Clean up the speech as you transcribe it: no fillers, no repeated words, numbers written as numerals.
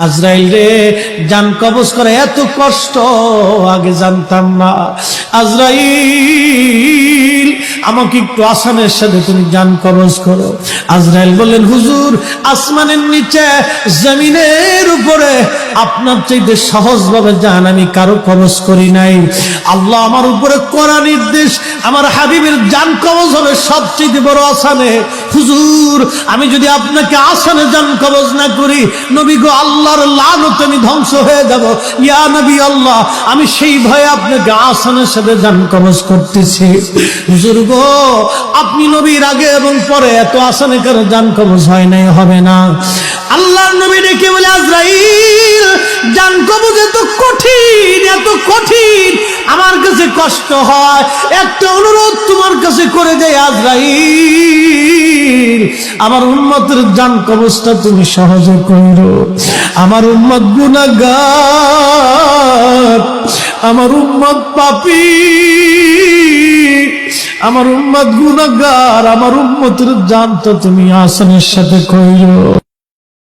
আজরাইল রে, জান কবজ করে এত কষ্ট আগে জানতাম না। আজরাইল, আমাকে একটু আসানের সাথে তুমি জান কবজ করো। আজরাইল বললেন, হুজুর, আসমানের নিচে জমিনের উপরে আপনার চাইতে সহজভাবে জান আমি কারো কবজ করি নাই। আল্লাহ আমার উপরে কড়া নির্দেশ, আমার হাবিবের জান কবজ হবে সবচেয়ে বড় আসানে। হুজুর, আমি যদি আপনাকে আসানে জান কবজ না করি, নবী গো, আল্লাহর লানত আমি ধ্বংস হয়ে যাব। ইয়া নবী আল্লাহ, আমি সেই ভয়ে আপনাকে আসানের সাথে জান কবজ করতেছি। হুজুর গো, আপনি নবীর আগে এবং পরে এত আসানে কারো জান কবজ হয় নাই, হবে না। আল্লাহর নবী ডেকে বলে, আজরাইল, জান কবজ এত কঠিন, এত কঠিন, আমার কাছে কষ্ট হয়। একটা অনুরোধ তোমার কাছে করে দেয় আজরাইল, আমার উম্মতের জান কবজটা তুমি সহজে করো। আমার উম্মত গুনাহগার, আমার উম্মত পাপী, আমার উম্মত গুনাহগার, আমার উম্মতের জান তো তুমি আসানের সাথে কইরো।